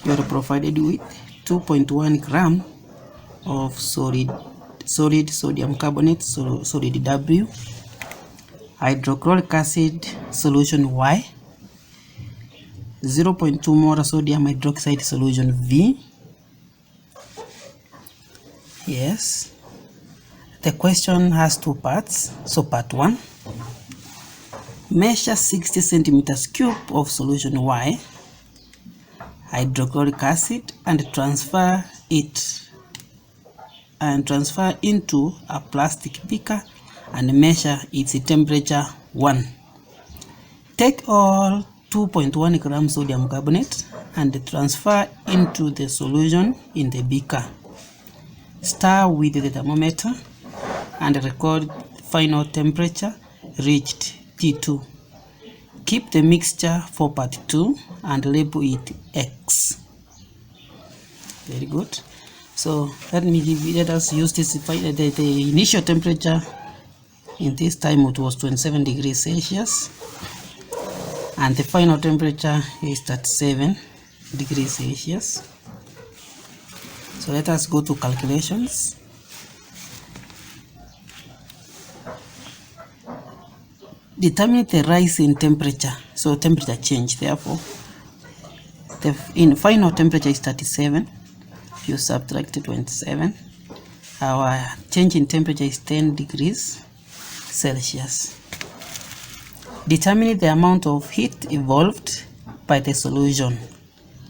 you are provided with 2.1 gram of solid sodium carbonate, solid W, hydrochloric acid solution Y, 0.2 molar sodium hydroxide solution V. Yes, the question has two parts. So part 1, measure 60 centimeters cube of solution Y, hydrochloric acid, and transfer into a plastic beaker and measure its temperature 1. Take all 2.1 grams sodium carbonate and transfer into the solution in the beaker. Stir with the thermometer and record final temperature reached T2. Keep the mixture for part 2 and label it X. Very good. So let us use this. The initial temperature in this time it was 27 degrees Celsius, and the final temperature is 37 degrees Celsius. So let us go to calculations. Determine the rise in temperature, so temperature change. Therefore, the final temperature is 37. If you subtract 27, our change in temperature is 10 degrees Celsius. Determine the amount of heat evolved by the solution.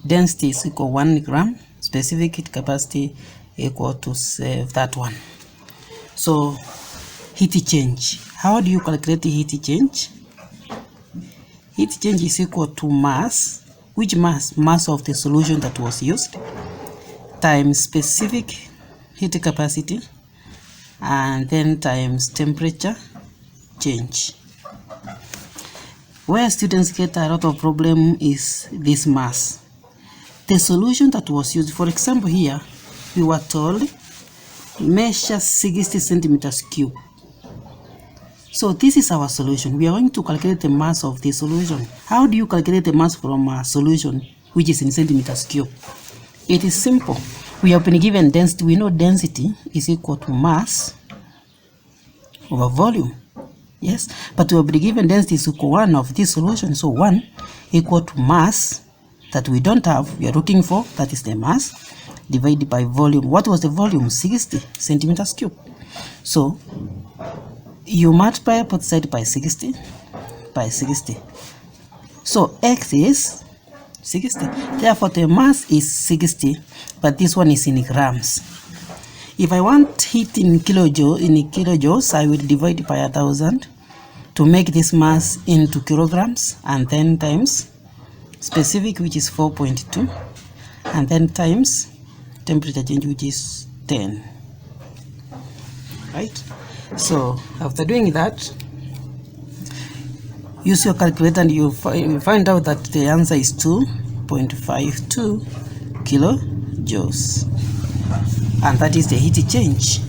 Density is equal 1 gram. Specific heat capacity equal to that one. So heat change. How do you calculate the heat change? Heat change is equal to mass. Which mass? Mass of the solution that was used times specific heat capacity, and then times temperature change. Where students get a lot of problem is this mass. The solution that was used, for example here, we were told measure 60 centimeters cube. So this is our solution. We are going to calculate the mass of the solution. How do you calculate the mass from a solution which is in centimeters cube? It is simple. We have been given density. We know density is equal to mass over volume. Yes, but we have been given density is equal to 1 of this solution. So 1 equal to mass that we don't have, we are looking for, that is the mass, divided by volume. What was the volume? 60 centimeters cube. So you multiply both sides by 60 by 60. So X is 60. Therefore the mass is 60, but this one is in grams. If I want heat in kilojoules, I will divide by 1000 to make this mass into kilograms, and then times specific, which is 4.2, and then times temperature change, which is 10. Right? So after doing that, use your calculator and you find out that the answer is 2.52 kilojoules, and that is the heat change.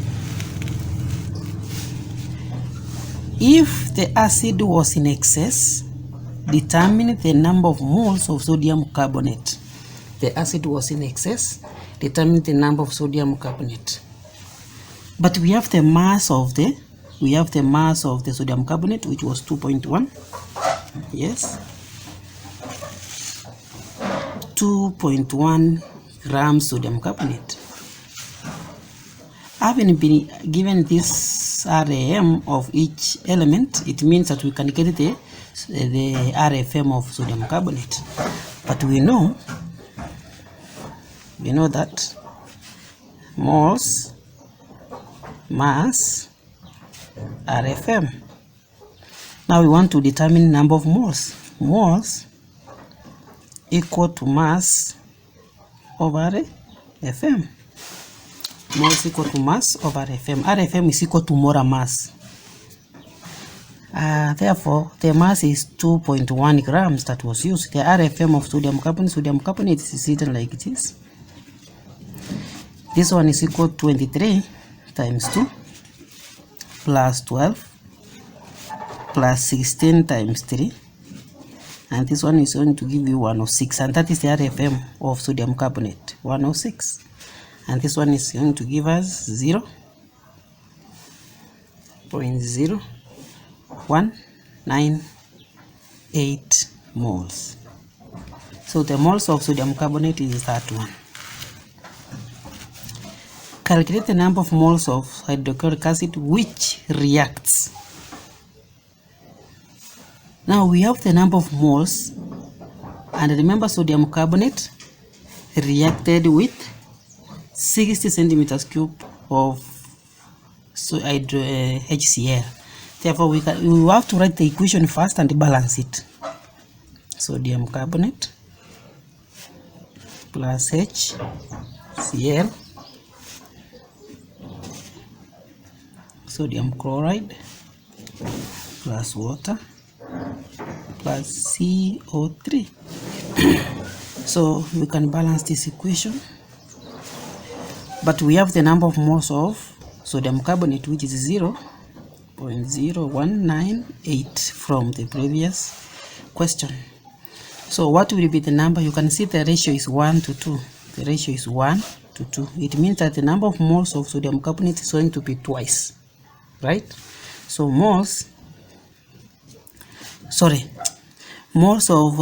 If the acid was in excess, determine the number of moles of sodium carbonate. The acid was in excess, determine the number of sodium carbonate. But we have the mass of the sodium carbonate, which was 2.1. Yes, 2.1 grams sodium carbonate. Having been given this RAM of each element, it means that we can get the RFM of sodium carbonate. But we know that moles, mass, RFM. Now we want to determine number of moles. Moles equal to mass over FM. Moles equal to mass over FM. RFM is equal to molar mass. Therefore, the mass is 2.1 grams that was used. The RFM of sodium carbonate is written like this. This one is equal to 23 times 2 plus 12 plus 16 times 3 and this one is going to give you 106, and that is the RFM of sodium carbonate, 106, and this one is going to give us 0.0198 moles. So the moles of sodium carbonate is that one. Calculate the number of moles of hydrochloric acid which reacts. Now we have the number of moles, and remember sodium carbonate reacted with 60 centimeters cube of HCl. Therefore we have to write the equation first and balance it. Sodium carbonate plus HCl, sodium chloride plus water plus CO3. So we can balance this equation, but we have the number of moles of sodium carbonate, which is 0.0198 from the previous question. So what will be the number? You can see the ratio is 1 to 2. The ratio is 1 to 2. It means that the number of moles of sodium carbonate is going to be twice, right? So moles of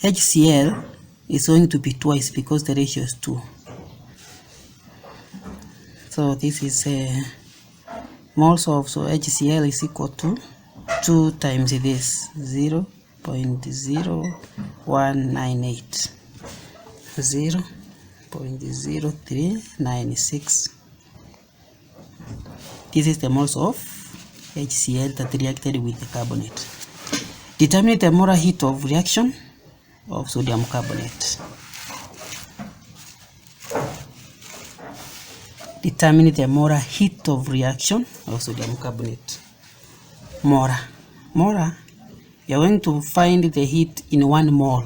HCl is going to be twice because the ratio is 2. So this is moles of HCl is equal to 2 times this, 0.0198, 0.0396. This is the moles of HCl that reacted with the carbonate. Determine the molar heat of reaction of sodium carbonate. Determine the molar heat of reaction of sodium carbonate. Molar, you are going to find the heat in 1 mole.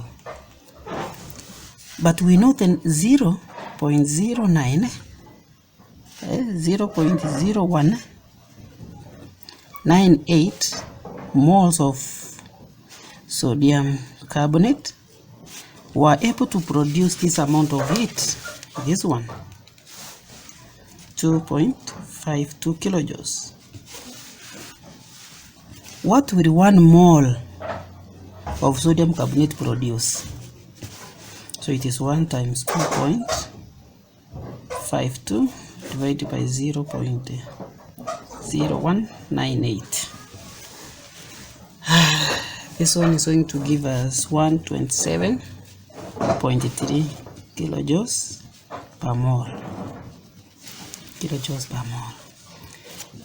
But we know then 0.0198 moles of sodium carbonate were able to produce this amount of heat, this one, 2.52 kilojoules. What will 1 mole of sodium carbonate produce? So it is 1 times 2.52 divided by 0.0198. This one is going to give us 127.3 kilojoules per mole.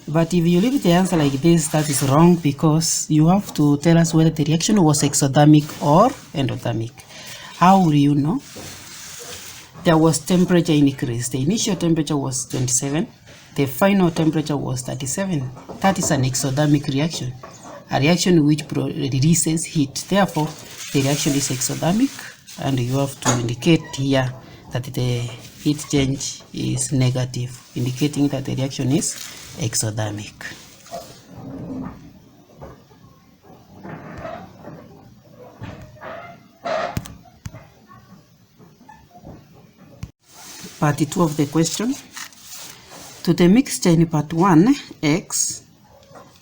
But if you leave the answer like this, that is wrong, because you have to tell us whether the reaction was exothermic or endothermic. How will you know? There was temperature increase. The initial temperature was 27. The final temperature was 37. That is an exothermic reaction, a reaction which releases heat. Therefore, the reaction is exothermic, and you have to indicate here that the heat change is negative, indicating that the reaction is exothermic. Part 2 of the question. To the mixture in part 1, X,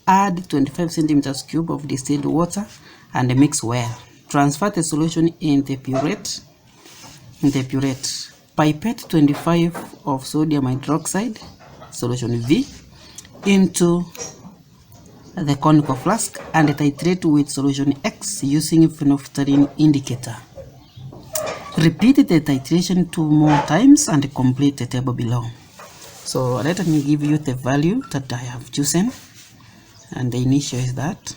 add 25 centimeters cube of distilled water and mix well. Transfer the solution in the purette. Pipette 25 of sodium hydroxide, solution V, into the conical flask and titrate with solution X using phenolphthalein indicator. Repeat the titration 2 more times and complete the table below. So let me give you the value that I have chosen, and the initial is that.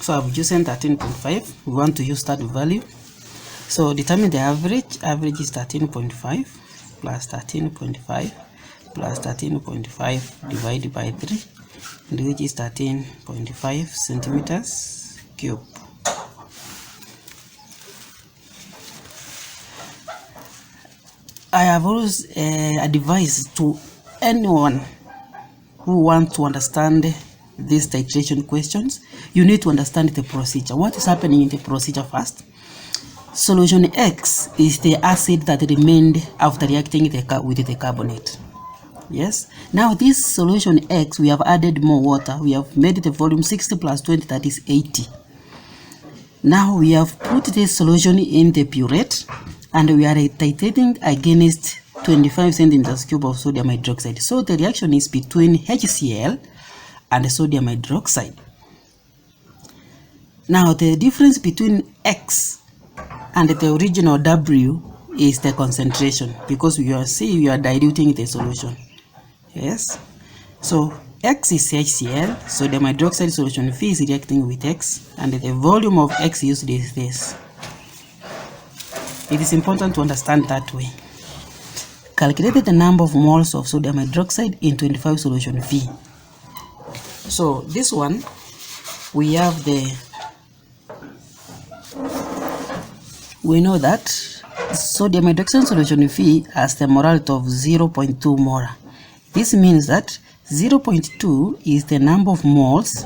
So I've chosen 13.5. We want to use that value. So determine the average. Average is 13.5 plus 13.5 plus 13.5 divided by 3, and which is 13.5 centimeters cube. I have always advised to anyone who wants to understand these titration questions, you need to understand the procedure. What is happening in the procedure first? Solution X is the acid that remained after reacting with the carbonate. Yes. Now this solution X, we have added more water. We have made the volume 60 plus 20, that is 80. Now we have put this solution in the burette, and we are titrating against 25 centimeters cube of sodium hydroxide. So the reaction is between HCl and sodium hydroxide. Now the difference between X and the original W is the concentration, because we are diluting the solution. Yes. So X is HCl, sodium hydroxide solution V is reacting with X, and the volume of X used is this. It is important to understand that way. Calculate the number of moles of sodium hydroxide in 25 solution V. So this one, we know that sodium hydroxide solution V has the molarity of 0.2 molar. This means that 0.2 is the number of moles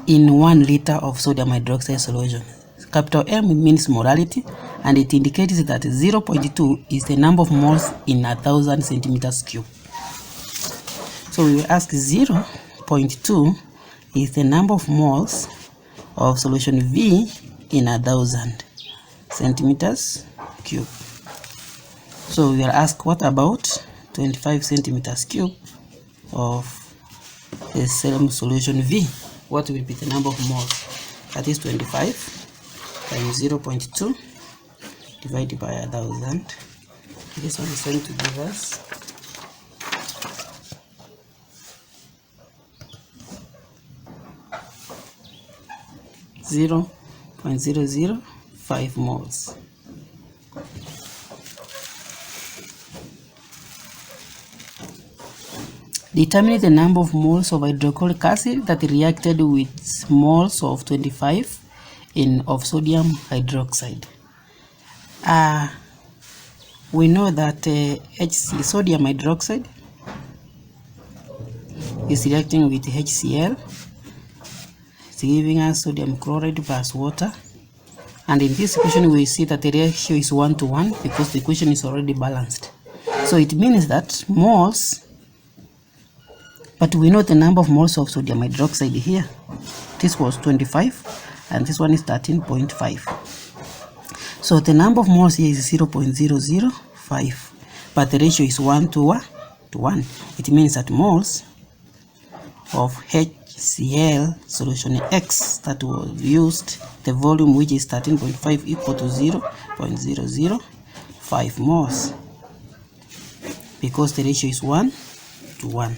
in 1 liter of sodium hydroxide solution. Capital M means molarity, and it indicates that 0.2 is the number of moles in 1,000 centimeters cube. So we will ask 0.2 is the number of moles of solution V in 1,000 centimeters cube. So we will ask, what about 25 centimeters cube of the same solution V? What will be the number of moles? That is 25 times 0.2 divided by 1,000. This one is going to give us 0.005 moles. Determine the number of moles of hydrochloric acid that reacted with moles of 25 of sodium hydroxide. We know that sodium hydroxide is reacting with HCl. It's giving us sodium chloride plus water. And in this equation, we see that the ratio is 1 to 1 because the equation is already balanced. So it means that moles, but we know the number of moles of sodium hydroxide here. This was 25 and this one is 13.5. So the number of moles here is 0.005, but the ratio is 1 to 1. It means that moles of HCl solution X that was used, the volume which is 13.5 equal to 0.005 moles, because the ratio is 1 to 1.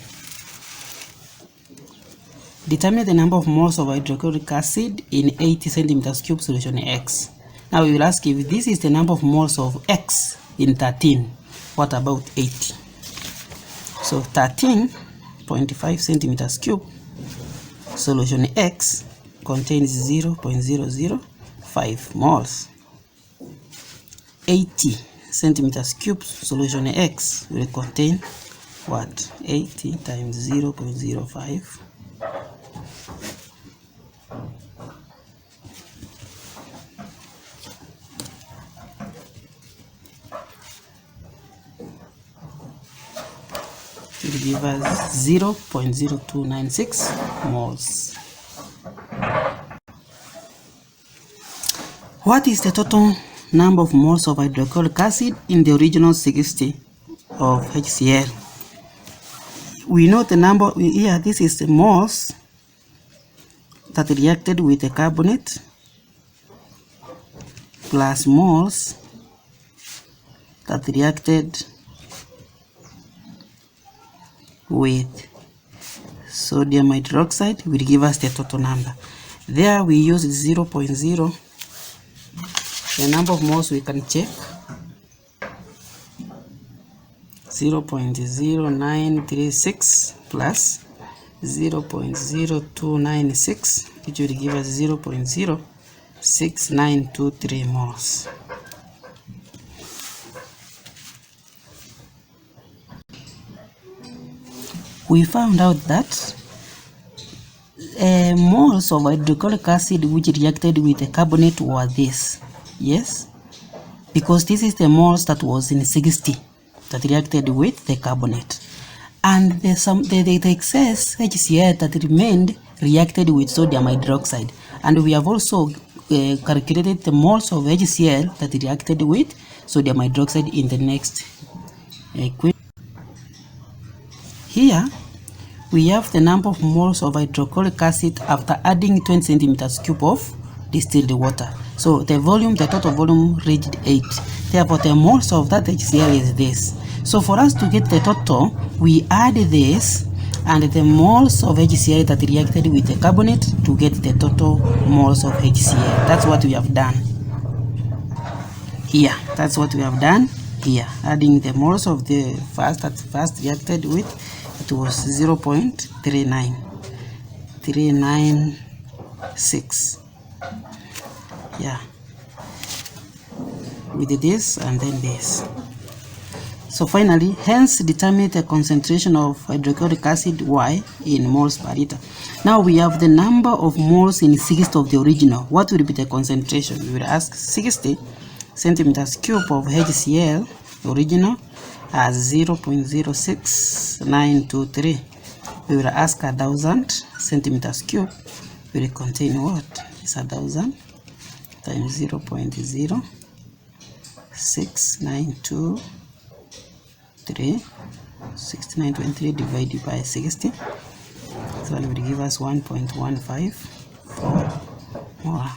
Determine the number of moles of hydrochloric acid in 80 centimeters cube solution X. Now we will ask, if this is the number of moles of X in 13, what about 80? So 13.5 centimeters cube solution X contains 0.005 moles. 80 centimeters cube solution X will contain what? 80 times 0.05. It will give us 0.0296 moles. What is the total number of moles of hydrochloric acid in the original 60 of HCl? We know the number here. This is the moles that reacted with the carbonate plus moles that reacted with sodium hydroxide will give us the total number. There we use 0.0. The number of moles we can check, 0.0936 plus 0.0296, which will give us 0.06923 moles. we found out that moles of hydrochloric acid which reacted with the carbonate were this. Yes, because this is the moles that was in 60 that reacted with the carbonate, and the excess HCl that remained reacted with sodium hydroxide. And we have also calculated the moles of HCl that reacted with sodium hydroxide in the next equation. Here we have the number of moles of hydrochloric acid after adding 20 centimeters cube of distilled water. So the total volume reached 8. Therefore, the moles of that HCl is this. So for us to get the total, we add this and the moles of HCl that reacted with the carbonate to get the total moles of HCl. That's what we have done here. That's what we have done here. Adding the moles of the first reacted with, it was 0.396. Yeah, with this and then this. So finally, hence determine the concentration of hydrochloric acid Y in moles per liter. Now we have the number of moles in 60 of the original. What will be the concentration? We will ask 60 centimeters cube of HCl original as 0.06923. We will ask 1,000 centimeters cube will contain what? It's 1,000 times 0.0692. 6923 divided by 60, so it will give us 1.154 molar.